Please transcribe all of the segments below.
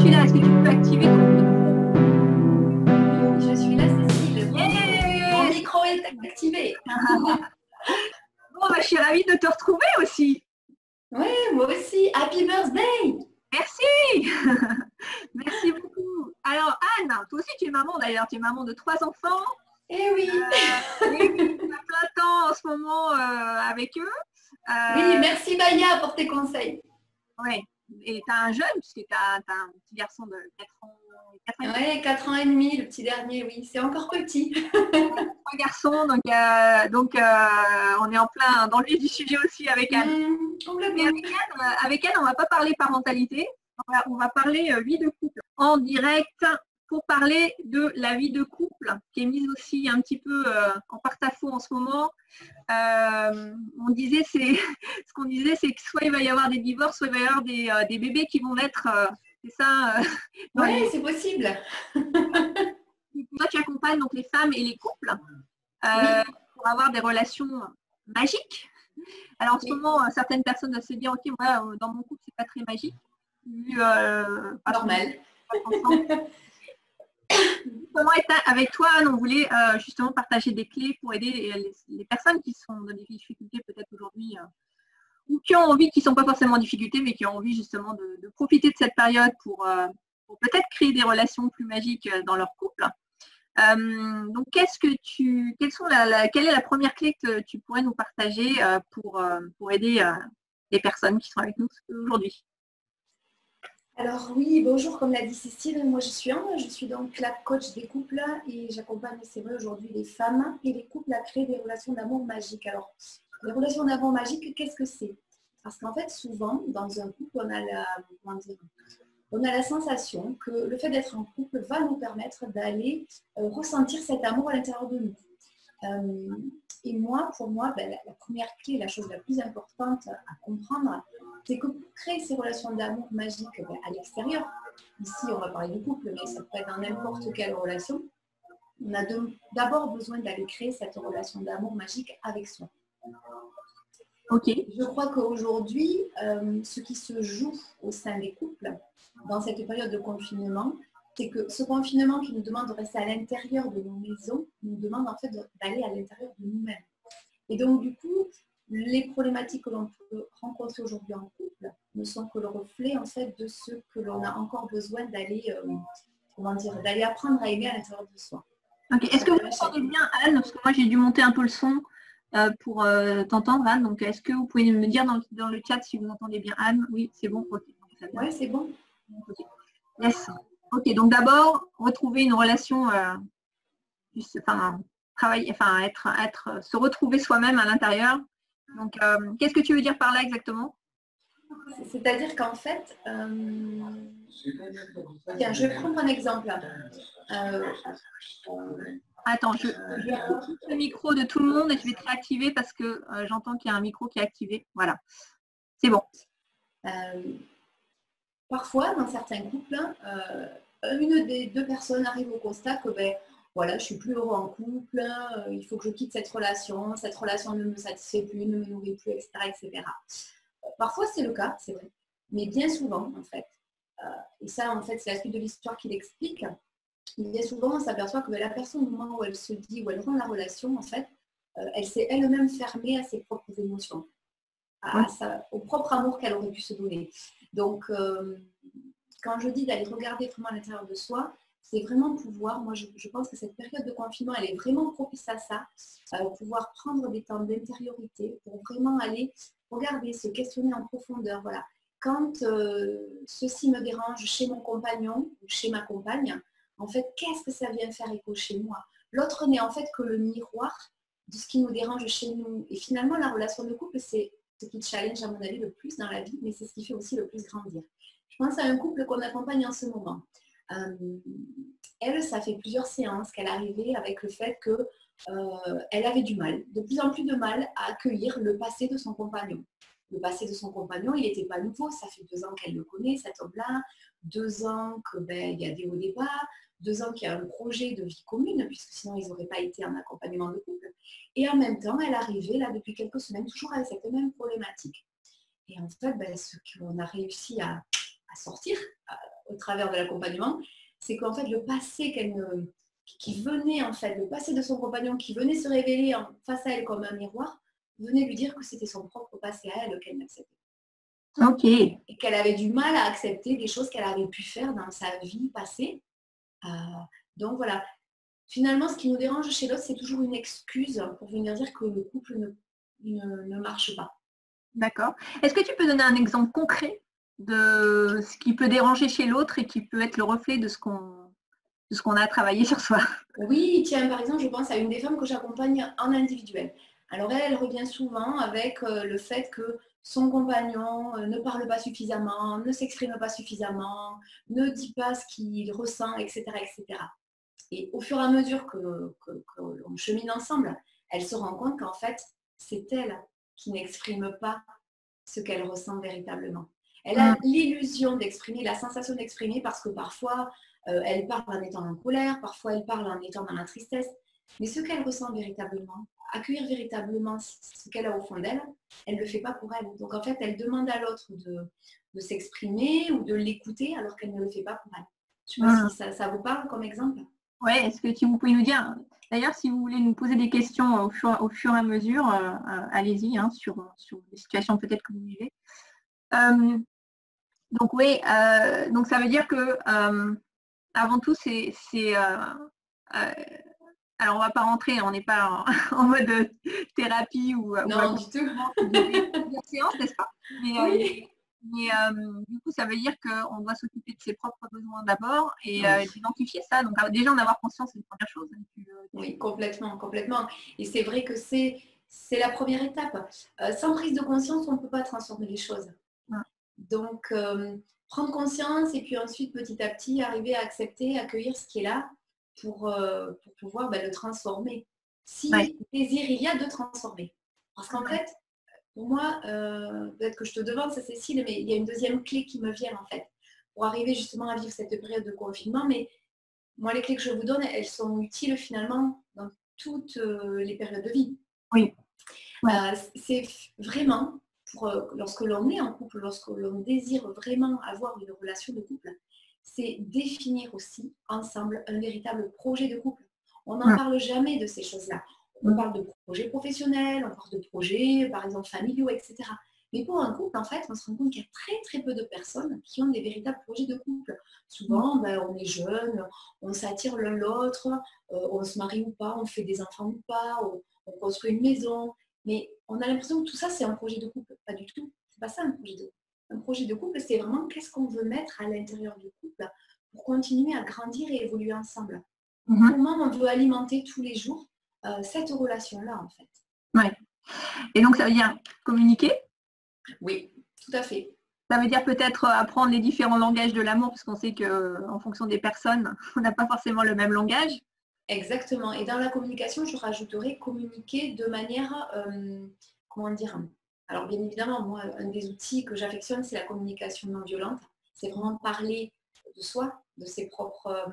es là? Est-ce que tu peux activer ton micro? Je suis là, Cécile. Mon micro est activé. Bon, je suis ravie de te retrouver aussi. Oui, moi aussi. Happy birthday! Merci. Merci beaucoup. Alors, Anne, toi aussi, tu es maman d'ailleurs. Tu es maman de 3 enfants. Eh oui. Tu as plein de temps en ce moment avec eux. Oui, merci Maya pour tes conseils. Oui, et tu as un jeune, puisque tu as un petit garçon de 4 ans. Oui, 4 ans et demi, le petit dernier, oui, c'est encore petit. 3 garçons, donc on est en plein dans le vif du sujet aussi avec Anne. Avec Anne, on ne va pas parler parentalité, on va parler vie de couple en direct pour parler de la vie de couple qui est mise aussi un petit peu en porte-à-faux en ce moment. On disait, ce qu'on disait, c'est que soit il va y avoir des divorces, soit il va y avoir des bébés qui vont naître. C'est ça. Oui, c'est possible. Toi, tu accompagnes donc les femmes et les couples pour avoir des relations magiques. Alors en ce moment, certaines personnes doivent se dire, ok, moi, dans mon couple, c'est pas très magique. Normal. Comment avec toi, Anne, on voulait justement partager des clés pour aider les personnes qui sont dans des difficultés peut-être aujourd'hui ou qui ont envie, qui ne sont pas forcément en difficulté, mais qui ont envie justement de profiter de cette période pour peut-être créer des relations plus magiques dans leur couple. Donc, quelle est la première clé que tu pourrais nous partager pour aider les personnes qui sont avec nous aujourd'hui? Alors oui, bonjour, comme l'a dit Cécile, moi je suis Anne, je suis donc la coach des couples et j'accompagne, c'est vrai, aujourd'hui les femmes et les couples à créer des relations d'amour magiques. Alors, les relations d'amour magiques, qu'est-ce que c'est? Parce qu'en fait, souvent, dans un couple, on a la sensation que le fait d'être en couple va nous permettre d'aller ressentir cet amour à l'intérieur de nous. Et moi, pour moi, la première clé, la chose la plus importante à comprendre, c'est que pour créer ces relations d'amour magiques à l'extérieur, ici on va parler du couple, mais ça peut être dans n'importe quelle relation, on a d'abord besoin d'aller créer cette relation d'amour magique avec soi. Ok. Je crois qu'aujourd'hui, ce qui se joue au sein des couples, dans cette période de confinement, c'est que ce confinement qui nous demande de rester à l'intérieur de nos maisons, nous demande en fait d'aller à l'intérieur de nous-mêmes. Et donc du coup, les problématiques que l'on peut rencontrer aujourd'hui en couple ne sont que le reflet en fait de ce que l'on a encore besoin d'aller, d'aller apprendre à aimer à l'intérieur de soi. Okay. Est-ce que vous entendez bien, Anne? Parce que moi j'ai dû monter un peu le son pour t'entendre, Anne. Donc est-ce que vous pouvez me dire dans le chat si vous entendez bien, Anne? Oui, c'est bon. Okay. Oui, c'est bon. Okay. Yes. Ok, donc d'abord, retrouver une relation, se retrouver soi-même à l'intérieur. Donc, qu'est-ce que tu veux dire par là exactement? C'est-à-dire qu'en fait, tiens, je vais prendre un exemple. Attends, je coupe le micro de tout le monde et je vais te réactiver parce que j'entends qu'il y a un micro qui est activé. Voilà, c'est bon. Parfois, dans certains couples, une des deux personnes arrive au constat que voilà, je suis plus heureux en couple, il faut que je quitte cette relation ne me satisfait plus, ne me nourrit plus, etc. etc. Parfois, c'est le cas, c'est vrai. Mais bien souvent, en fait, et ça, en fait, c'est la suite de l'histoire qui l'explique, bien souvent, on s'aperçoit que la personne, au moment où elle se dit, où elle rend la relation, en fait, elle s'est elle-même fermée à ses propres émotions, au propre amour qu'elle aurait pu se donner. Donc, quand je dis d'aller regarder vraiment à l'intérieur de soi, c'est vraiment pouvoir, moi je pense que cette période de confinement, elle est vraiment propice à ça, pouvoir prendre des temps d'intériorité pour vraiment aller regarder, se questionner en profondeur. Voilà. Quand ceci me dérange chez mon compagnon ou chez ma compagne, en fait, qu'est-ce que ça vient faire écho chez moi? L'autre n'est en fait que le miroir de ce qui nous dérange chez nous. Et finalement, la relation de couple, c'est ce qui challenge à mon avis le plus dans la vie, mais c'est ce qui fait aussi le plus grandir. Je pense à un couple qu'on accompagne en ce moment. Elle, ça fait plusieurs séances qu'elle arrivait avec le fait qu'elle avait du mal, de plus en plus de mal à accueillir le passé de son compagnon. Le passé de son compagnon, il n'était pas nouveau, ça fait 2 ans qu'elle le connaît, cet homme-là, 2 ans qu'il y a des hauts et des bas, 2 ans qu'il y a un projet de vie commune, puisque sinon ils n'auraient pas été en accompagnement de couple. Et en même temps, elle arrivait là depuis quelques semaines, toujours avec cette même problématique. Et en fait, ce qu'on a réussi à sortir au travers de l'accompagnement, c'est qu'en fait le passé qui venait en fait, le passé de son compagnon qui venait se révéler face à elle comme un miroir, venait lui dire que c'était son propre passé à elle qu'elle n'acceptait pas. Ok. Et qu'elle avait du mal à accepter des choses qu'elle avait pu faire dans sa vie passée. Donc voilà. Finalement, ce qui nous dérange chez l'autre, c'est toujours une excuse pour venir dire que le couple ne marche pas. D'accord. Est-ce que tu peux donner un exemple concret de ce qui peut déranger chez l'autre et qui peut être le reflet de ce qu'on a travaillé sur soi? Oui, tiens, par exemple, je pense à une des femmes que j'accompagne en individuel. Alors elle revient souvent avec le fait que son compagnon ne parle pas suffisamment, ne s'exprime pas suffisamment, ne dit pas ce qu'il ressent, etc., etc. Et au fur et à mesure que l'on chemine ensemble, elle se rend compte qu'en fait, c'est elle qui n'exprime pas ce qu'elle ressent véritablement. Elle a l'illusion d'exprimer, la sensation d'exprimer parce que parfois, elle parle en étant en colère, parfois elle parle en étant dans la tristesse. Mais ce qu'elle ressent véritablement, accueillir véritablement ce qu'elle a au fond d'elle, elle ne le fait pas pour elle. Donc en fait, elle demande à l'autre de s'exprimer ou de l'écouter alors qu'elle ne le fait pas pour elle. Je ne sais pas si ça vous parle comme exemple. Oui, est-ce que vous pouvez nous dire, d'ailleurs, si vous voulez nous poser des questions au fur et à mesure, allez-y, sur les situations peut-être que vous vivez. Donc oui, donc ça veut dire que avant tout, alors on ne va pas rentrer, on n'est pas en mode thérapie ou non, du tout. Des séances, n'est-ce pas? Oui. Mais du coup, ça veut dire qu'on doit s'occuper de ses propres besoins d'abord et d'identifier ça. Donc déjà, en avoir conscience, c'est une première chose. Oui, complètement, complètement. Et c'est vrai que c'est la première étape. Sans prise de conscience, on ne peut pas transformer les choses. Donc, prendre conscience et puis ensuite, petit à petit, arriver à accepter, accueillir ce qui est là pour pouvoir le transformer. Si désir il y a de transformer. Parce qu'en fait, pour moi, peut-être que je te demande ça, Cécile, mais il y a une deuxième clé qui me vient en fait, pour arriver justement à vivre cette période de confinement. Mais moi, les clés que je vous donne, elles sont utiles finalement dans toutes les périodes de vie. Oui. C'est vraiment, lorsque l'on est en couple, lorsque l'on désire vraiment avoir une relation de couple, c'est définir aussi ensemble un véritable projet de couple. On n'en parle jamais de ces choses-là. On parle de projets professionnels, on parle de projets, par exemple, familiaux, etc. Mais pour un couple, en fait, on se rend compte qu'il y a très très peu de personnes qui ont des véritables projets de couple. Souvent, on est jeune, on s'attire l'un l'autre, on se marie ou pas, on fait des enfants ou pas, on construit une maison. Mais on a l'impression que tout ça, c'est un projet de couple. Pas du tout. C'est pas ça un projet de couple. Un projet de couple, c'est vraiment qu'est-ce qu'on veut mettre à l'intérieur du couple pour continuer à grandir et évoluer ensemble. Comment on veut alimenter tous les jours cette relation-là, en fait. Ouais. Et donc, ça veut dire communiquer? Oui, tout à fait. Ça veut dire peut-être apprendre les différents langages de l'amour, parce qu'on sait qu'en fonction des personnes, on n'a pas forcément le même langage. Exactement. Et dans la communication, je rajouterais communiquer de manière, comment dire, alors bien évidemment, moi, un des outils que j'affectionne, c'est la communication non violente. C'est vraiment parler de soi, de ses propres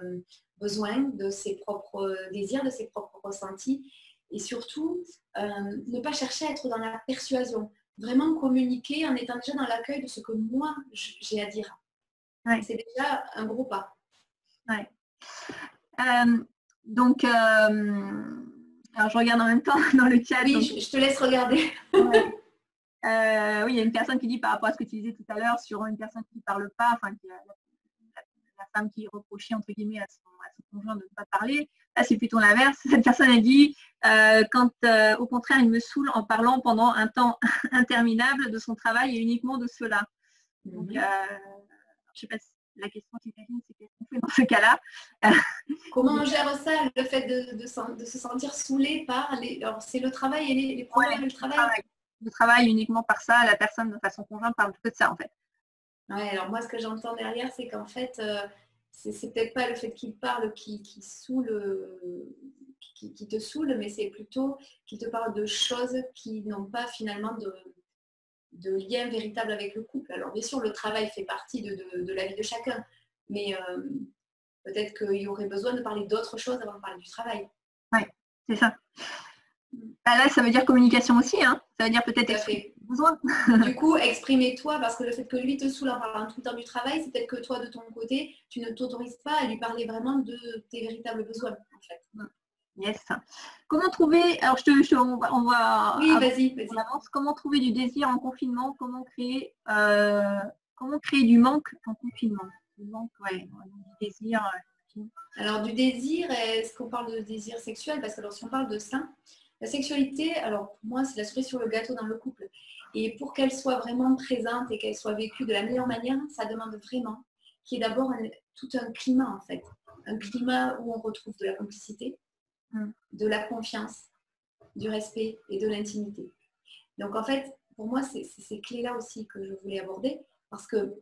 besoins, de ses propres désirs, de ses propres ressentis. Et surtout, ne pas chercher à être dans la persuasion. Vraiment communiquer en étant déjà dans l'accueil de ce que moi, j'ai à dire. Ouais. C'est déjà un gros pas. Ouais. Donc, alors je regarde en même temps dans le chat. Oui, donc, je te laisse regarder. Ouais. Oui, il y a une personne qui dit par rapport à ce que tu disais tout à l'heure sur une personne qui ne parle pas, enfin la femme qui reprochait entre guillemets à son conjoint de ne pas parler. Là, c'est plutôt l'inverse. Cette personne a dit quand au contraire, il me saoule en parlant pendant un temps interminable de son travail et uniquement de cela. Donc, je ne sais pas si la question qui t'imagine, c'est qu'est-ce qu'on fait dans ce cas-là. Comment on gère ça, le fait de se sentir saoulé par alors c'est le travail et les problèmes du travail. Le travail uniquement par ça, la personne de façon conjointe parle que de ça en fait. Ouais, alors moi ce que j'entends derrière, c'est qu'en fait, c'est peut-être pas le fait qu'il parle qui saoule, qui te saoule, mais c'est plutôt qu'il te parle de choses qui n'ont pas finalement de lien véritable avec le couple. Alors bien sûr, le travail fait partie de la vie de chacun, mais peut-être qu'il y aurait besoin de parler d'autres choses avant de parler du travail. Oui, c'est ça. Là, ça veut dire communication aussi, hein. Ça veut dire peut-être besoin. Du coup, exprimez-toi, parce que le fait que lui te saoule en parlant tout le temps du travail, c'est peut-être que toi, de ton côté, tu ne t'autorises pas à lui parler vraiment de tes véritables besoins, en fait. Yes. Comment trouver, alors on va oui, vas-y. on avance. Comment trouver du désir en confinement? Comment créer du manque en confinement? Du manque, du désir. Alors, du désir, est-ce qu'on parle de désir sexuel? Parce que alors, si on parle de ça, la sexualité, alors pour moi, c'est la cerise sur le gâteau dans le couple. Et pour qu'elle soit vraiment présente et qu'elle soit vécue de la meilleure manière, ça demande vraiment qu'il y ait d'abord tout un climat, en fait. Un climat où on retrouve de la complicité, de la confiance, du respect et de l'intimité. Donc, en fait, pour moi, c'est ces clés-là aussi que je voulais aborder, parce que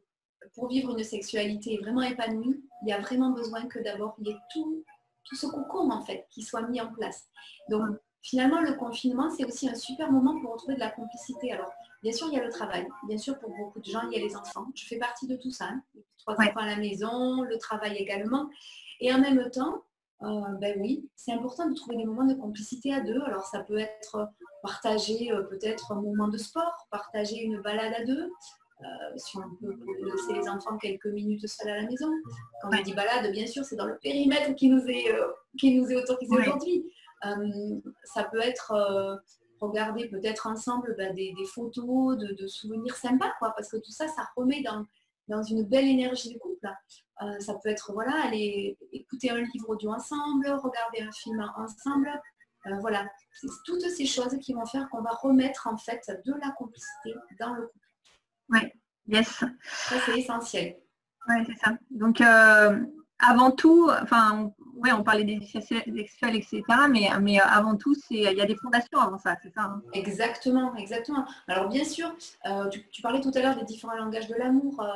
pour vivre une sexualité vraiment épanouie, il y a vraiment besoin que d'abord il y ait tout ce cocon en fait qui soit mis en place. Donc finalement le confinement c'est aussi un super moment pour retrouver de la complicité. Alors bien sûr il y a le travail, bien sûr pour beaucoup de gens il y a les enfants. Je fais partie de tout ça, hein. 3 enfants à la maison, le travail également. Et en même temps, ben oui, c'est important de trouver des moments de complicité à deux. Alors ça peut être partager peut-être un moment de sport, partager une balade à deux. Si on peut laisser les enfants quelques minutes seuls à la maison. Quand je dis balade, bien sûr, c'est dans le périmètre qui nous est autorisé aujourd'hui. Ça peut être regarder peut-être ensemble des photos de souvenirs sympas, quoi, parce que tout ça, ça remet dans une belle énergie de couple. Ça peut être aller écouter un livre audio ensemble, regarder un film ensemble. Voilà, c'est toutes ces choses qui vont faire qu'on va remettre en fait de la complicité dans le couple. Oui, yes. Ça, c'est essentiel. Oui, c'est ça. Donc, avant tout, on parlait des sexuels, etc. Mais avant tout, il y a des fondations avant ça, c'est ça, hein. Exactement. Alors, bien sûr, tu parlais tout à l'heure des différents langages de l'amour.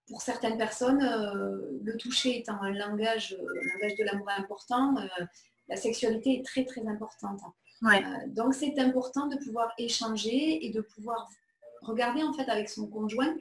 Pour certaines personnes, le toucher étant un langage de l'amour important, la sexualité est très, très importante. Ouais. Donc, c'est important de pouvoir échanger et de pouvoir regarder en fait avec son conjoint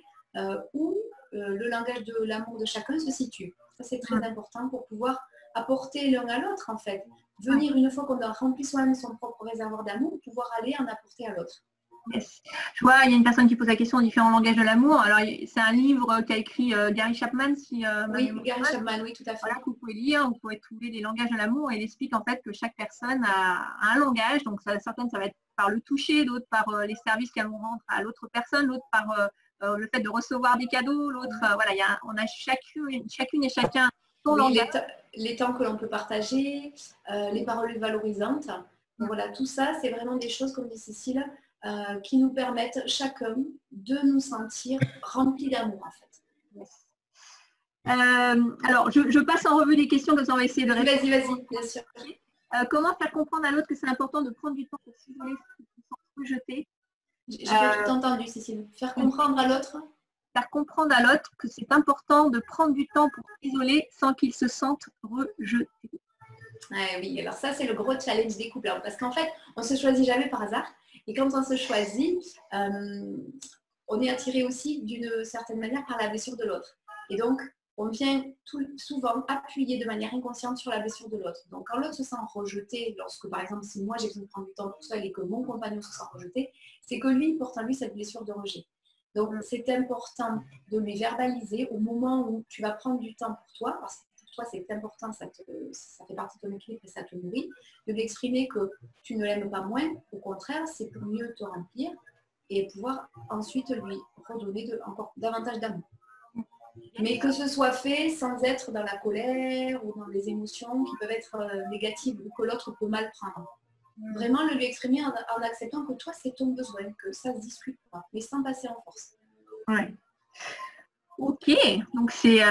où le langage de l'amour de chacun se situe. Ça, c'est très important pour pouvoir apporter l'un à l'autre en fait. Venir une fois qu'on a rempli soi-même son propre réservoir d'amour, pouvoir aller en apporter à l'autre. Yes. Je vois, il y a une personne qui pose la question aux différents langages de l'amour. Alors, c'est un livre qu'a écrit Gary Chapman. Oui, Gary Chapman, oui, tout à fait. Voilà, que vous pouvez lire, vous pouvez trouver des langages de l'amour. Et il explique en fait que chaque personne a un langage. Donc, certaines, ça va être par le toucher, d'autres par les services qu'elles vont rendre à l'autre personne, l'autre par le fait de recevoir des cadeaux, l'autre, on a chacune et chacun son langage. Les temps que l'on peut partager, les paroles valorisantes. Donc, voilà, tout ça, c'est vraiment des choses, comme dit Cécile, qui nous permettent chacun de nous sentir remplis d'amour en fait. Yes. Alors, je passe en revue les questions, comme ça on va essayer de répondre. Vas-y, bien sûr. Comment faire comprendre à l'autre que c'est important de prendre du temps pour s'isoler sans se rejeter? J'ai pas tout entendu, Cécile. Faire comprendre à l'autre? Faire comprendre à l'autre que c'est important de prendre du temps pour s'isoler sans qu'il se sente rejeté. Oui, alors ça c'est le gros challenge des couples. Parce qu'en fait, on ne se choisit jamais par hasard. Et quand on se choisit, on est attiré aussi d'une certaine manière par la blessure de l'autre. Et donc, on vient souvent appuyer de manière inconsciente sur la blessure de l'autre. Donc, quand l'autre se sent rejeté, lorsque par exemple, si moi j'ai besoin de prendre du temps tout seul et que mon compagnon se sent rejeté, c'est que lui porte en lui cette blessure de rejet. Donc, c'est important de lui verbaliser au moment où tu vas prendre du temps pour toi, parce que pour toi c'est important, ça fait partie de ton équilibre et ça te nourrit, de lui exprimer que tu ne l'aimes pas moins, au contraire, c'est pour mieux te remplir et pouvoir ensuite lui redonner encore davantage d'amour. Mais que ce soit fait sans être dans la colère ou dans les émotions qui peuvent être négatives ou que l'autre peut mal prendre. Vraiment le lui exprimer en acceptant que toi c'est ton besoin, que ça se discute pas, mais sans passer en force. Ouais. Ok, donc c'est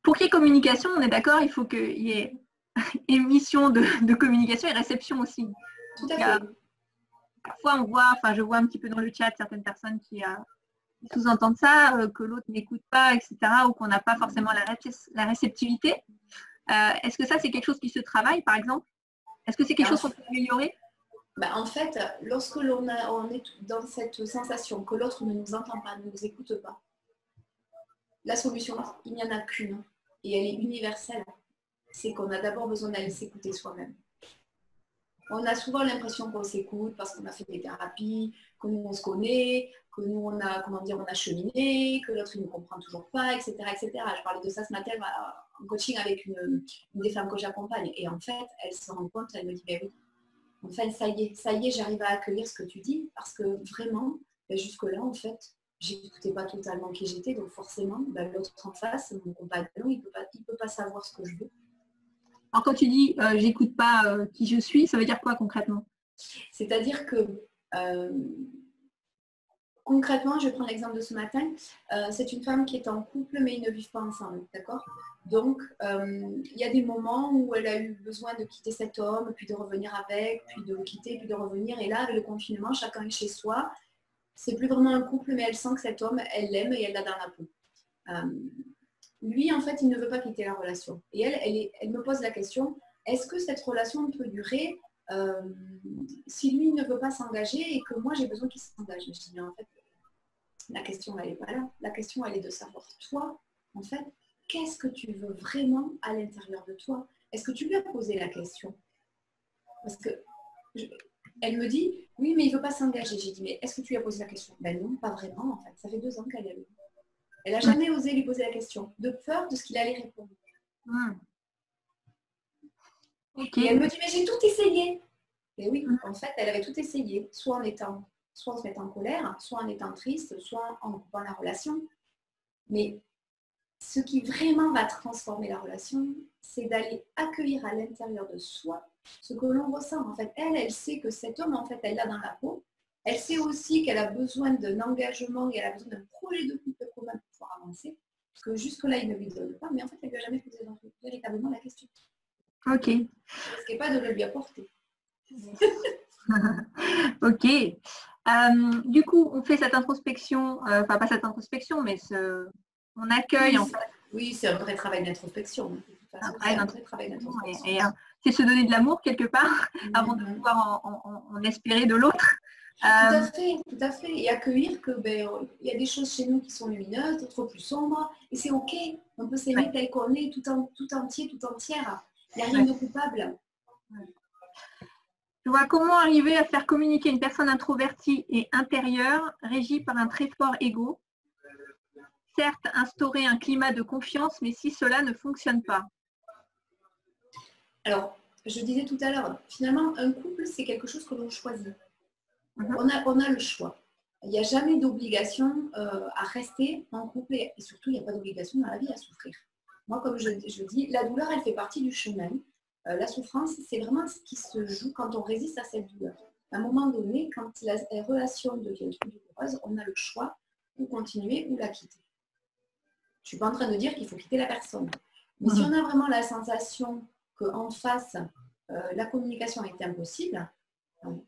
pour qu'il y ait communication, on est d'accord, il faut qu'il y ait émission de communication et réception aussi. Tout à fait. Parfois je vois un petit peu dans le chat certaines personnes qui sous-entendent ça, que l'autre n'écoute pas, etc., ou qu'on n'a pas forcément la réceptivité. Est-ce que ça, c'est quelque chose qui se travaille, par exemple? Est-ce que c'est quelque chose qu'on peut améliorer? En fait, lorsque on est dans cette sensation que l'autre ne nous entend pas, ne nous écoute pas, la solution, il n'y en a qu'une, et elle est universelle. C'est qu'on a d'abord besoin d'aller s'écouter soi-même. On a souvent l'impression qu'on s'écoute parce qu'on a fait des thérapies, que nous on se connaît, que nous on a, comment dire, on a cheminé, que l'autre il ne comprend toujours pas, etc., etc. Je parlais de ça ce matin en coaching avec une des femmes que j'accompagne. Et en fait, elle se rend compte, elle me dit, ben oui, en fait, ça y est, j'arrive à accueillir ce que tu dis parce que vraiment, ben, jusque-là, en fait, j'écoutais pas totalement qui j'étais, donc forcément, ben, l'autre en face, mon compagnon, il peut pas savoir ce que je veux. Alors quand tu dis j'écoute pas qui je suis, ça veut dire quoi concrètement? C'est-à-dire que concrètement, je prends l'exemple de ce matin, c'est une femme qui est en couple mais ils ne vivent pas ensemble, d'accord? Donc il y a des moments où elle a eu besoin de quitter cet homme, puis de revenir avec, puis de le quitter, puis de revenir. Et là, avec le confinement, chacun est chez soi. C'est plus vraiment un couple, mais elle sent que cet homme, elle l'aime et elle l'a dans la peau. Lui, en fait, il ne veut pas quitter la relation. Et elle me pose la question, est-ce que cette relation peut durer si lui ne veut pas s'engager et que moi, j'ai besoin qu'il s'engage? Je dis, mais en fait, la question, elle n'est pas là. La question, elle est de savoir, toi, en fait, qu'est-ce que tu veux vraiment à l'intérieur de toi? Est-ce que tu lui as posé la question? Parce que elle me dit, oui, mais il ne veut pas s'engager. J'ai dit, mais est-ce que tu lui as posé la question? Ben non, pas vraiment, en fait. Ça fait 2 ans qu'elle est là. Elle n'a jamais osé lui poser la question, de peur de ce qu'il allait répondre. Okay. Et elle me dit, mais j'ai tout essayé. Et oui, en fait, elle avait tout essayé, soit en se mettant en colère, soit en étant triste, soit en coupant la relation. Mais ce qui vraiment va transformer la relation, c'est d'aller accueillir à l'intérieur de soi ce que l'on ressent. En fait, elle sait que cet homme, en fait, elle l'a dans la peau. Elle sait aussi qu'elle a besoin d'un engagement et elle a besoin d'un projet de couple commun pour pouvoir avancer. Parce que jusque-là, il ne lui donne pas, mais en fait, elle ne lui a jamais posé véritablement la question. Ok. Elle ne risquait pas de le lui apporter. Ok. Du coup, on fait cette introspection, enfin pas cette introspection, mais on accueille oui, en fait. Oui, c'est un vrai travail d'introspection. C'est un vrai travail d'introspection. Et c'est se donner de l'amour quelque part avant de pouvoir en espérer de l'autre. Tout à fait. Et accueillir que y a des choses chez nous qui sont lumineuses, d'autres plus sombres, et c'est ok. On peut s'aimer tel qu'on est, tout entier, tout entière. Il n'y a rien de coupable. Je vois comment arriver à faire communiquer une personne introvertie et intérieure, régie par un très fort ego. Certes, instaurer un climat de confiance, mais si cela ne fonctionne pas. Alors, je disais tout à l'heure, finalement, un couple, c'est quelque chose que l'on choisit. On a le choix. Il n'y a jamais d'obligation à rester en couple et surtout, il n'y a pas d'obligation dans la vie à souffrir. Moi, comme je dis, la douleur, elle fait partie du chemin. La souffrance, c'est vraiment ce qui se joue quand on résiste à cette douleur. À un moment donné, quand la relation devient trop douloureuse, on a le choix ou continuer ou la quitter. Je ne suis pas en train de dire qu'il faut quitter la personne. Mais si on a vraiment la sensation qu'en face, la communication est impossible,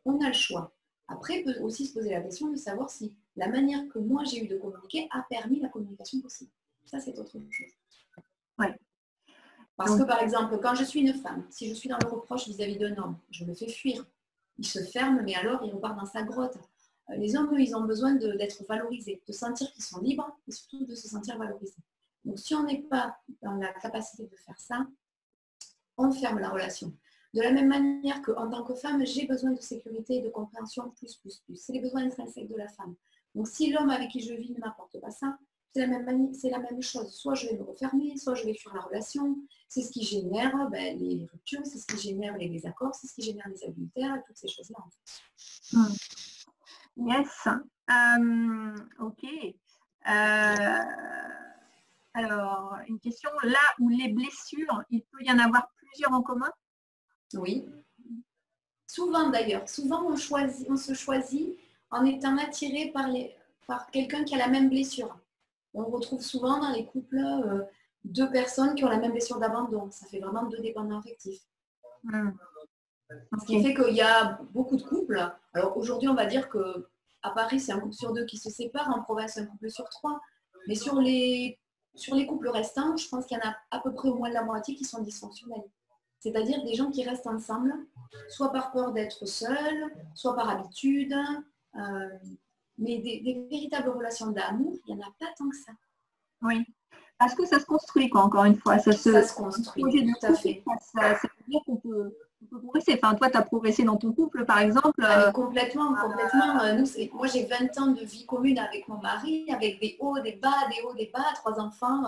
on a le choix. Après, il peut aussi se poser la question de savoir si la manière que moi j'ai eu de communiquer a permis la communication possible. Ça, c'est autre chose. Ouais. Parce que, par exemple, quand je suis une femme, si je suis dans le reproche vis-à-vis d'un homme, je me fais fuir. Il se ferme, mais alors il repart dans sa grotte. Les hommes, eux, ils ont besoin d'être valorisés, de sentir qu'ils sont libres et surtout de se sentir valorisés. Donc, si on n'est pas dans la capacité de faire ça, on ferme la relation. De la même manière qu'en tant que femme, j'ai besoin de sécurité et de compréhension plus. C'est les besoins intrinsèques de la femme. Donc, si l'homme avec qui je vis ne m'apporte pas ça, c'est la même chose. Soit je vais me refermer, soit je vais fuir la relation. C'est ce qui génère les ruptures, c'est ce qui génère les désaccords, c'est ce qui génère les adultères et toutes ces choses-là. En fait. Yes. Ok. Alors, une question. Là où les blessures, il peut y en avoir plusieurs en commun? Oui. Souvent d'ailleurs. Souvent, on se choisit en étant attiré par quelqu'un qui a la même blessure. On retrouve souvent dans les couples 2 personnes qui ont la même blessure d'abandon. Ça fait vraiment 2 dépendants affectifs. Ce qui fait qu'il y a beaucoup de couples. Alors aujourd'hui, on va dire qu'à Paris, c'est un couple sur 2 qui se sépare. En province, un couple sur 3. Mais sur les couples restants, je pense qu'il y en a à peu près au moins la moitié qui sont dysfonctionnels. C'est-à-dire des gens qui restent ensemble, soit par peur d'être seuls, soit par habitude. Mais des véritables relations d'amour, il n'y en a pas tant que ça. Oui, parce que ça se construit, quoi, encore une fois. Ça se construit, tout à fait. Ça veut dire qu'on peut On peut progresser. Enfin, toi, tu as progressé dans ton couple, par exemple. Complètement, complètement. Moi, j'ai 20 ans de vie commune avec mon mari, avec des hauts, des bas, des hauts, des bas, 3 enfants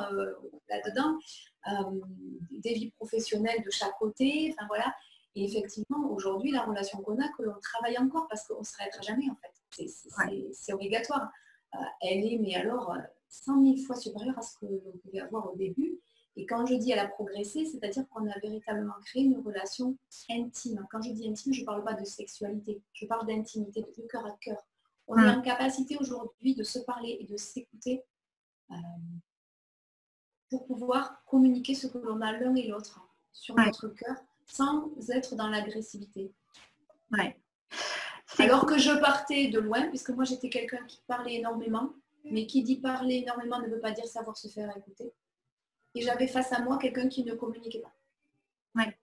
là-dedans, des vies professionnelles de chaque côté. Enfin, voilà. Et effectivement, aujourd'hui, la relation qu'on a, que l'on travaille encore parce qu'on ne s'arrêtera jamais, en fait. C'est obligatoire. Elle est, mais alors, 100 000 fois supérieure à ce que l'on pouvait avoir au début. Et quand je dis elle a progressé, c'est-à-dire qu'on a véritablement créé une relation intime. Quand je dis intime, je ne parle pas de sexualité, je parle d'intimité, de cœur à cœur. On est en capacité aujourd'hui de se parler et de s'écouter pour pouvoir communiquer ce que l'on a l'un et l'autre sur notre cœur sans être dans l'agressivité. Ouais. Alors que je partais de loin, puisque moi j'étais quelqu'un qui parlait énormément, mais qui dit parler énormément ne veut pas dire savoir se faire écouter. Et j'avais face à moi quelqu'un qui ne communiquait pas. Ouais.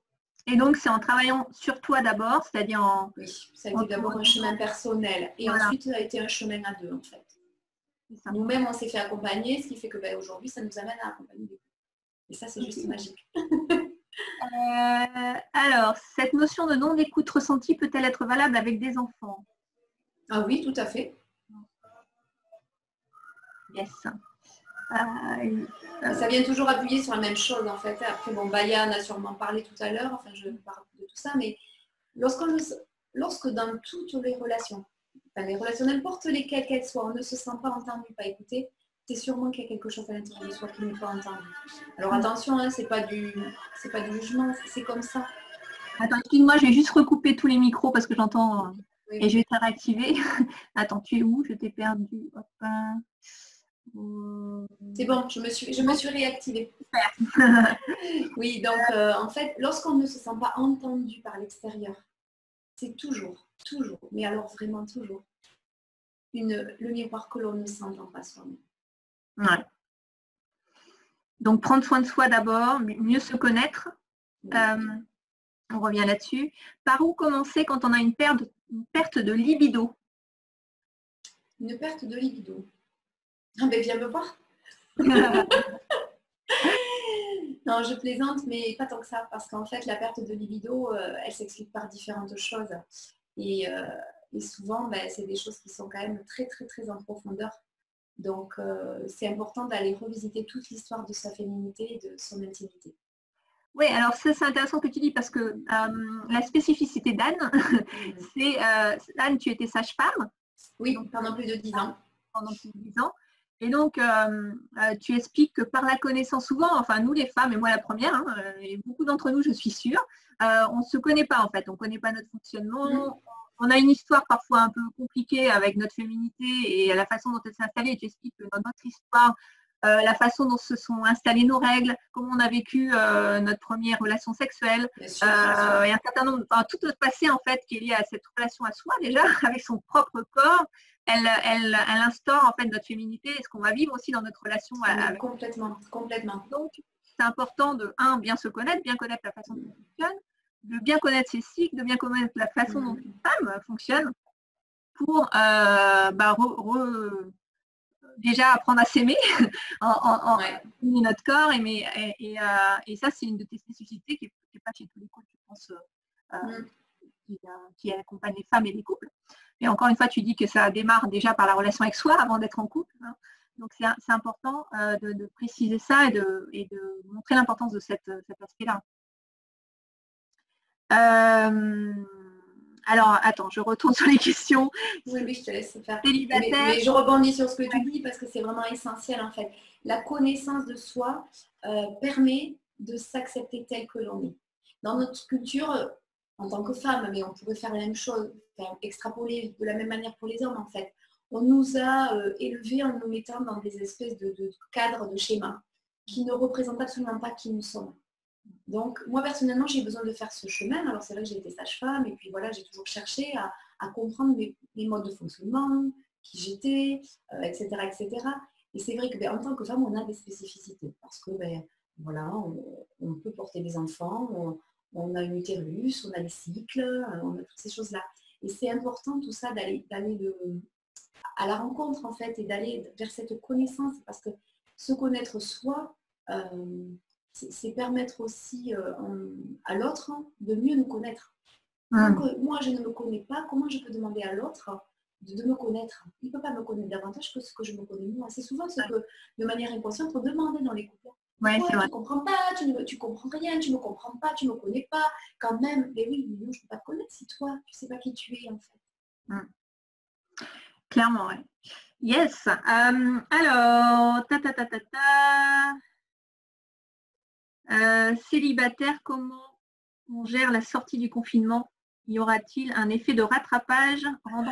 Et donc, c'est en travaillant sur toi d'abord, c'est-à-dire en... Oui, ça a été d'abord un chemin personnel. Et ensuite, ça a été un chemin à deux, en fait. Nous-mêmes, on s'est fait accompagner, ce qui fait que aujourd'hui, ça nous amène à accompagner des couples. Et ça, c'est juste magique. Alors, cette notion de non-écoute ressentie peut-elle être valable avec des enfants? Ah oui, tout à fait. Yes. Ça vient toujours appuyer sur la même chose en fait. Après, bon, Bayan a sûrement parlé tout à l'heure, enfin je parle de tout ça, mais lorsque dans toutes les relations, enfin les relations n'importe lesquelles qu'elles soient, on ne se sent pas entendu, pas écouté, c'est sûrement qu'il y a quelque chose à l'intérieur de soi qui n'est pas entendu. Alors attention, hein, c'est pas du jugement, c'est comme ça. Attends, excuse-moi, je vais juste recouper tous les micros parce que j'entends et je vais te réactiver. Attends, tu es où? Je t'ai perdu. Hop. C'est bon, je me suis réactivée. Oui, donc en fait, lorsqu'on ne se sent pas entendu par l'extérieur, c'est toujours, mais alors vraiment toujours, le miroir que l'on ne s'entend pas soi-même. Ouais. Donc prendre soin de soi d'abord, mieux se connaître. Oui. On revient là-dessus. Par où commencer quand on a une perte de libido? Une perte de libido. Ah ben viens me voir. Non, je plaisante, mais pas tant que ça, parce qu'en fait, la perte de libido, elle s'explique par différentes choses. Et souvent, c'est des choses qui sont quand même très, très, très en profondeur. Donc, c'est important d'aller revisiter toute l'histoire de sa féminité et de son intimité. Oui, alors ça, c'est intéressant que tu dis, parce que la spécificité d'Anne, c'est, Anne, tu étais sage-femme. Oui, donc, pendant plus de 10 ans. Pendant plus de 10 ans. Et donc, tu expliques que par la connaissance, souvent, enfin nous les femmes, et moi la première, et beaucoup d'entre nous, je suis sûre, on ne se connaît pas en fait, on ne connaît pas notre fonctionnement, on a une histoire parfois un peu compliquée avec notre féminité et la façon dont elle s'est installée. Et tu expliques que dans notre histoire, la façon dont se sont installées nos règles, comment on a vécu notre première relation sexuelle, et un certain nombre, tout notre passé en fait qui est lié à cette relation à soi déjà, avec son propre corps. Elle instaure en fait notre féminité et ce qu'on va vivre aussi dans notre relation avec. Complètement. Donc, c'est important de, bien se connaître, bien connaître la façon dont on fonctionne, de bien connaître ses cycles, de bien connaître la façon dont une femme fonctionne pour déjà apprendre à s'aimer, aimer notre corps, et ça, c'est une de tes spécificités qui n'est pas chez tous les couples, je pense, qui accompagne les femmes et les couples. Et encore une fois, tu dis que ça démarre déjà par la relation avec soi avant d'être en couple. Donc, c'est important de préciser ça et de montrer l'importance de cet aspect-là. Alors, attends, je retourne sur les questions. Oui, je te laisse faire. Mais je rebondis sur ce que tu dis parce que c'est vraiment essentiel en fait. La connaissance de soi permet de s'accepter tel que l'on est. Dans notre culture, en tant que femme, mais on pourrait faire la même chose, extrapoler de la même manière pour les hommes en fait. On nous a élevés en nous mettant dans des espèces de cadres, de schémas qui ne représentent absolument pas qui nous sommes. Donc, moi, personnellement, j'ai besoin de faire ce chemin. Alors, c'est vrai que j'ai été sage-femme et puis voilà, j'ai toujours cherché à comprendre mes modes de fonctionnement, qui j'étais, etc., etc. Et c'est vrai que en tant que femme, on a des spécificités parce que, voilà, on peut porter des enfants, on a une utérus, on a les cycles, on a toutes ces choses-là. Et c'est important tout ça d'aller à la rencontre, en fait, et d'aller vers cette connaissance parce que se connaître soi, c'est permettre aussi à l'autre de mieux nous connaître. Donc, moi, je ne me connais pas, comment je peux demander à l'autre de me connaître? Il ne peut pas me connaître davantage que ce que je me connais moi. C'est souvent ce que, de manière inconsciente, on demande dans les couples. Ouais, tu ne comprends pas, tu comprends rien, tu ne me comprends pas, tu ne me connais pas. Quand même, mais oui, non, je ne peux pas te connaître si toi, tu ne sais pas qui tu es en fait. Clairement, oui. Yes. Alors, célibataire, comment on gère la sortie du confinement? Y aura-t-il un effet de rattrapage rendant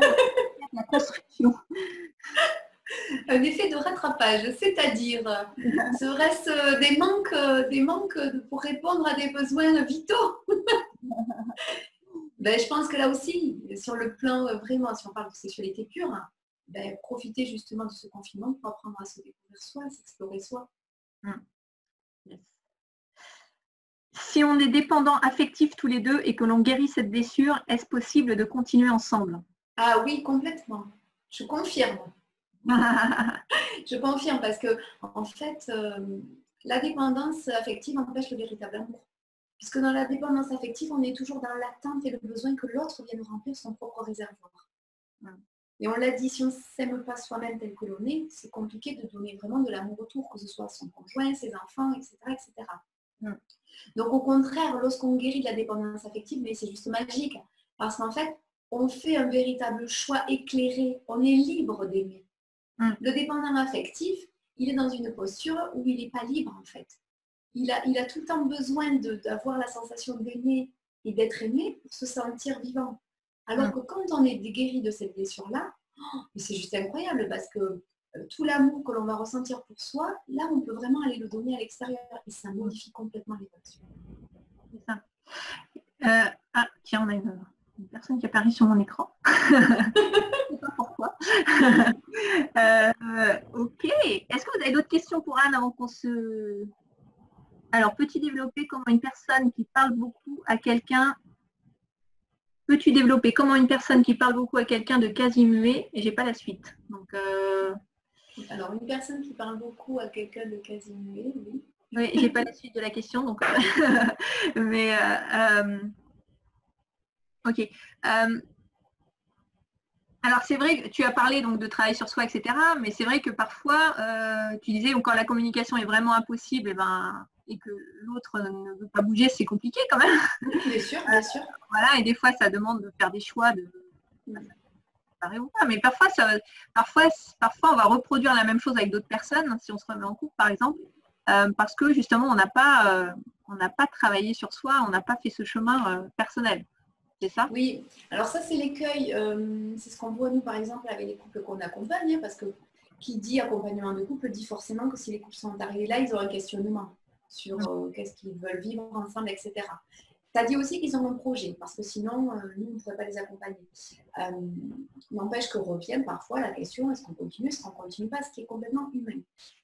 la construction? Un effet de rattrapage, c'est-à-dire, serait-ce des manques pour répondre à des besoins vitaux? Ben, je pense que là aussi, sur le plan vraiment, si on parle de sexualité pure, ben, profiter justement de ce confinement pour apprendre à se découvrir soi, à s'explorer soi. Yes. Si on est dépendants affectifs tous les deux et que l'on guérit cette blessure, est-ce possible de continuer ensemble? Ah oui, complètement. Je confirme. Je confirme parce que, en fait, la dépendance affective empêche le véritable amour. Puisque dans la dépendance affective, on est toujours dans l'attente et le besoin que l'autre vienne remplir son propre réservoir. Et on l'a dit, si on ne s'aime pas soi-même tel que l'on est, c'est compliqué de donner vraiment de l'amour autour, que ce soit à son conjoint, ses enfants, etc. etc. Donc au contraire, lorsqu'on guérit de la dépendance affective, mais c'est juste magique, parce qu'en fait, on fait un véritable choix éclairé, on est libre d'aimer. Le dépendant affectif, il est dans une posture où il n'est pas libre en fait. Il a tout le temps besoin d'avoir la sensation d'aimer et d'être aimé pour se sentir vivant. Alors que quand on est guéri de cette blessure-là, c'est juste incroyable parce que tout l'amour que l'on va ressentir pour soi, là, on peut vraiment aller le donner à l'extérieur et ça modifie complètement les relations. C'est ça. Tiens, on a une personne qui apparaît sur mon écran. Je ne sais pas pourquoi. Ok. Est-ce que vous avez d'autres questions pour Anne avant qu'on se... Alors, peux-tu développer comment une personne qui parle beaucoup à quelqu'un... Peux-tu développer comment une personne qui parle beaucoup à quelqu'un de quasi muet? Et j'ai pas la suite. Donc, alors, une personne qui parle beaucoup à quelqu'un de quasi muet, oui. Oui, j'ai pas la suite de la question, donc. Mais ok. Alors c'est vrai que tu as parlé donc de travail sur soi, etc. Mais c'est vrai que parfois, tu disais quand la communication est vraiment impossible, et que l'autre ne veut pas bouger, c'est compliqué quand même. Bien sûr, bien sûr. Voilà, et des fois ça demande de faire des choix ou pas, mais parfois on va reproduire la même chose avec d'autres personnes si on se remet en couple par exemple, parce que justement on n'a pas travaillé sur soi, on n'a pas fait ce chemin personnel. C'est ça? Oui, alors ça c'est l'écueil, c'est ce qu'on voit nous par exemple avec les couples qu'on accompagne, parce que qui dit accompagnement de couple dit forcément que si les couples sont arrivés là, ils ont un questionnement sur qu'est-ce qu'ils veulent vivre ensemble, etc. Tu as dit aussi qu'ils ont un projet, parce que sinon, nous, on ne pourrait pas les accompagner. N'empêche que revient parfois la question, est-ce qu'on continue, est-ce qu'on ne continue pas, ce qui est complètement humain.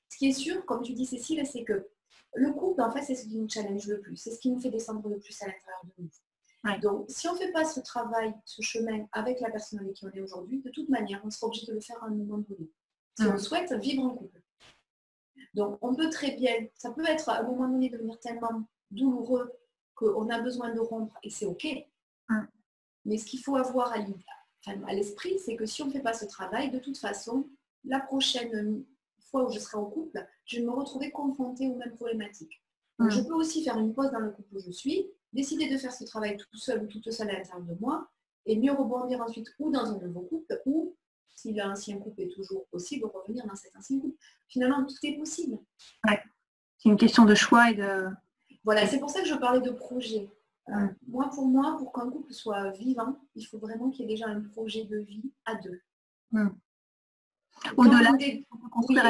Ce qui est sûr, comme tu dis Cécile, c'est que le couple, en fait, c'est ce qui nous challenge le plus, c'est ce qui nous fait descendre le plus à l'intérieur de nous. Ouais. Donc, si on ne fait pas ce travail, ce chemin avec la personne avec qui on est aujourd'hui, de toute manière, on sera obligé de le faire à un moment donné. Si on souhaite vivre en couple. Donc, on peut très bien, ça peut être à un moment donné devenir tellement douloureux qu'on a besoin de rompre et c'est OK. Mais ce qu'il faut avoir à l'esprit, c'est que si on ne fait pas ce travail, de toute façon, la prochaine fois où je serai en couple, je vais me retrouver confrontée aux mêmes problématiques. Donc, je peux aussi faire une pause dans le couple où je suis, décider de faire ce travail tout seul ou toute seule à l'intérieur de moi, et mieux rebondir ensuite ou dans un nouveau couple, ou si l'ancien couple est toujours possible, revenir dans cet ancien couple. Finalement, tout est possible. Ouais. C'est une question de choix et de... Voilà, c'est pour ça que je parlais de projet. Moi, pour qu'un couple soit vivant, il faut vraiment qu'il y ait déjà un projet de vie à deux. Au-delà,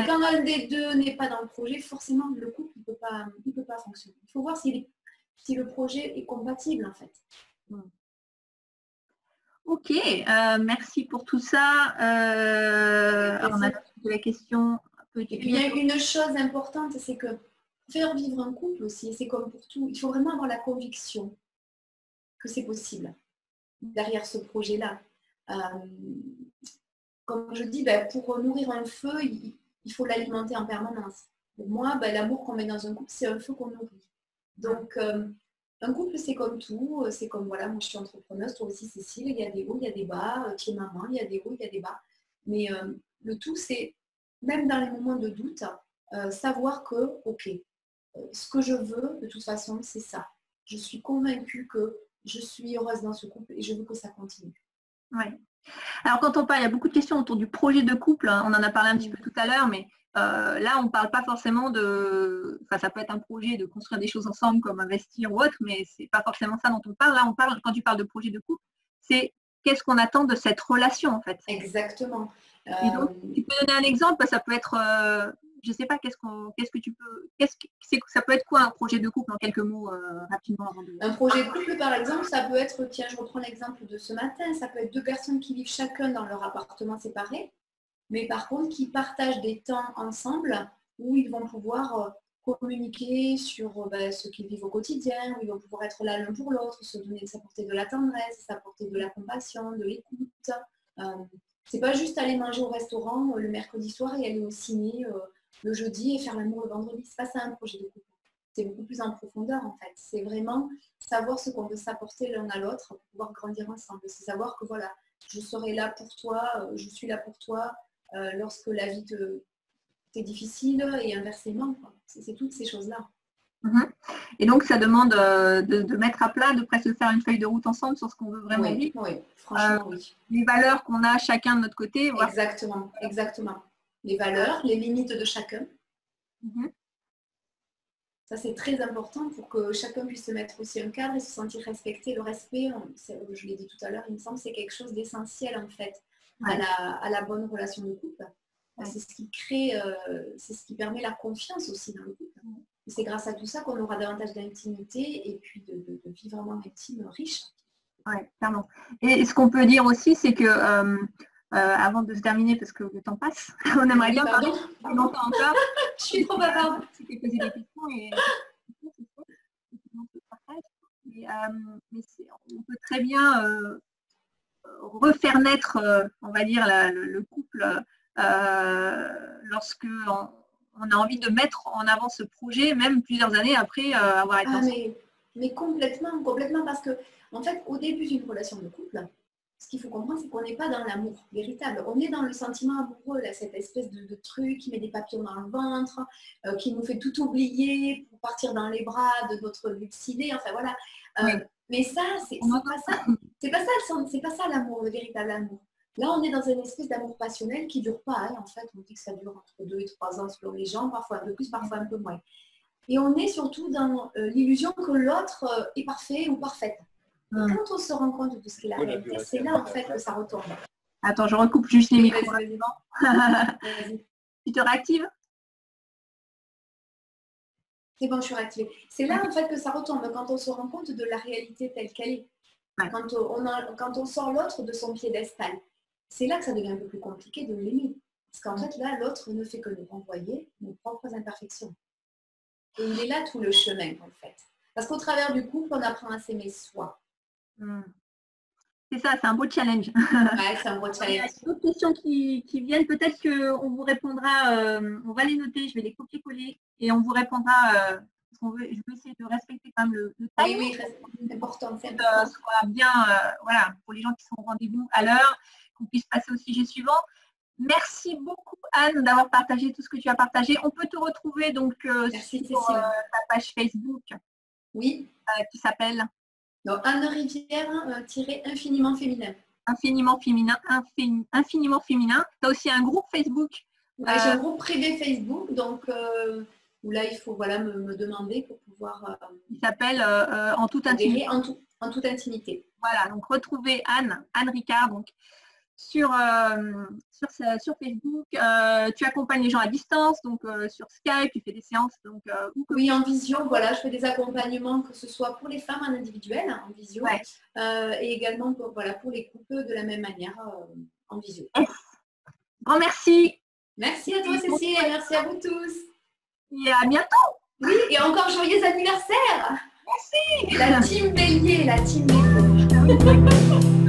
quand un des deux n'est pas dans le projet, forcément, le couple ne peut pas fonctionner. Il faut voir si le projet est compatible, en fait. Ok, merci pour tout ça. On a la question. Il y a une chose importante, c'est que faire vivre un couple aussi, c'est comme pour tout, il faut vraiment avoir la conviction que c'est possible derrière ce projet-là. Comme je dis, pour nourrir un feu, il faut l'alimenter en permanence. Pour moi, l'amour qu'on met dans un couple, c'est un feu qu'on nourrit. Donc, un couple, c'est comme tout. C'est comme, voilà, moi je suis entrepreneuse, toi aussi Cécile, il y a des hauts, il y a des bas. Tu es maman, il y a des hauts, il y a des bas. Mais le tout, c'est, même dans les moments de doute, savoir que, ok, ce que je veux, de toute façon, c'est ça. Je suis convaincue que je suis heureuse dans ce couple et je veux que ça continue. Oui. Alors quand on parle, il y a beaucoup de questions autour du projet de couple, hein. On en a parlé un petit peu tout à l'heure, mais là on ne parle pas forcément de, enfin ça peut être un projet de construire des choses ensemble comme investir ou autre, mais c'est pas forcément ça dont on parle. Là on parle, quand tu parles de projet de couple, c'est qu'est-ce qu'on attend de cette relation en fait. Exactement. Et donc, tu peux donner un exemple, ça peut être, je ne sais pas, ça peut être quoi un projet de couple en quelques mots rapidement avant de... Un projet de couple, par exemple, ça peut être, tiens, je reprends l'exemple de ce matin, ça peut être 2 personnes qui vivent chacun dans leur appartement séparé, mais par contre qui partagent des temps ensemble où ils vont pouvoir communiquer sur ce qu'ils vivent au quotidien, où ils vont pouvoir être là l'un pour l'autre, s'apporter de la tendresse, s'apporter de la compassion, de l'écoute. C'est pas juste aller manger au restaurant le mercredi soir et aller au ciné le jeudi et faire l'amour le vendredi. C'est pas ça un projet de couple. C'est beaucoup plus en profondeur en fait. C'est vraiment savoir ce qu'on veut s'apporter l'un à l'autre pour pouvoir grandir ensemble. C'est savoir que voilà, je serai là pour toi, je suis là pour toi lorsque la vie t'est difficile et inversement. C'est toutes ces choses-là. Et donc, ça demande de mettre à plat, de presque faire une feuille de route ensemble sur ce qu'on veut vraiment vivre. Oui, franchement, oui. Les valeurs qu'on a chacun de notre côté. Exactement, exactement. Les valeurs, les limites de chacun. Ça, c'est très important pour que chacun puisse se mettre aussi un cadre et se sentir respecté. Le respect, je l'ai dit tout à l'heure, il me semble, c'est quelque chose d'essentiel en fait à la bonne relation de couple. C'est ce qui crée, c'est ce qui permet la confiance aussi dans le couple. Et c'est grâce à tout ça qu'on aura davantage d'intimité et puis de vie vraiment intime, riche. Oui, clairement. Et ce qu'on peut dire aussi, c'est que avant de se terminer, parce que le temps passe, on aimerait bien parler longtemps encore. Je suis trop bavarde. Tu t'es posé des questions et mais on peut très bien refaire naître, on va dire, le couple lorsque on a envie de mettre en avant ce projet, même plusieurs années après avoir été ensemble. Mais complètement, parce que en fait, au début d'une relation de couple, ce qu'il faut comprendre, c'est qu'on n'est pas dans l'amour véritable. On est dans le sentiment amoureux, là, cette espèce de truc qui met des papillons dans le ventre, qui nous fait tout oublier pour partir dans les bras de notre lucidité. Enfin voilà. Mais ça, c'est pas ça. C'est pas ça l'amour, le véritable amour. Là, on est dans une espèce d'amour passionnel qui ne dure pas. En fait, on dit que ça dure entre 2 et 3 ans selon les gens, parfois un peu plus, parfois un peu moins. Et on est surtout dans l'illusion que l'autre est parfait ou parfaite. Et quand on se rend compte de ce qu'il a réalité, c'est là en fait que ça retourne. Attends, je recoupe juste les micros. Tu te réactives? C'est bon, je suis réactivée. C'est là en fait que ça retombe, quand on se rend compte de la réalité telle qu'elle est. Quand on sort l'autre de son piédestal. C'est là que ça devient un peu plus compliqué de l'aimer. Parce qu'en fait, là, l'autre ne fait que nous renvoyer nos propres imperfections. Et il est là tout le chemin, en fait. Parce qu'au travers du couple, on apprend à s'aimer soi. C'est ça, c'est un beau challenge. Ouais, c'est un beau challenge. Il y a d'autres questions qui viennent. Peut-être qu'on vous répondra, on va les noter, je vais les copier-coller et on vous répondra. Je vais essayer de respecter quand même le temps. Oui, c'est important. C'est soit bien, voilà, pour les gens qui sont au rendez-vous à l'heure, qu'on puisse passer au sujet suivant. Merci beaucoup Anne d'avoir partagé tout ce que tu as partagé. On peut te retrouver donc sur ta page Facebook. Oui. Qui s'appelle Anne Rivière infiniment féminin. Infiniment féminin. Infiniment féminin. Tu as aussi un groupe Facebook. Ouais, j'ai un groupe privé Facebook, donc où là il faut me demander pour pouvoir. Il s'appelle En toute intimité. En toute intimité. Voilà, donc retrouvez Anne Ricard donc sur Facebook. Tu accompagnes les gens à distance, donc sur Skype, tu fais des séances. Donc, oui, en visio, voilà, je fais des accompagnements, que ce soit pour les femmes en individuel, en visio, et également pour les couples de la même manière en visio. Grand merci. Merci à toi Cécile, et merci à vous tous. Et à bientôt. Oui, et encore joyeux anniversaire. Merci. La team Bélier, la team Bélier.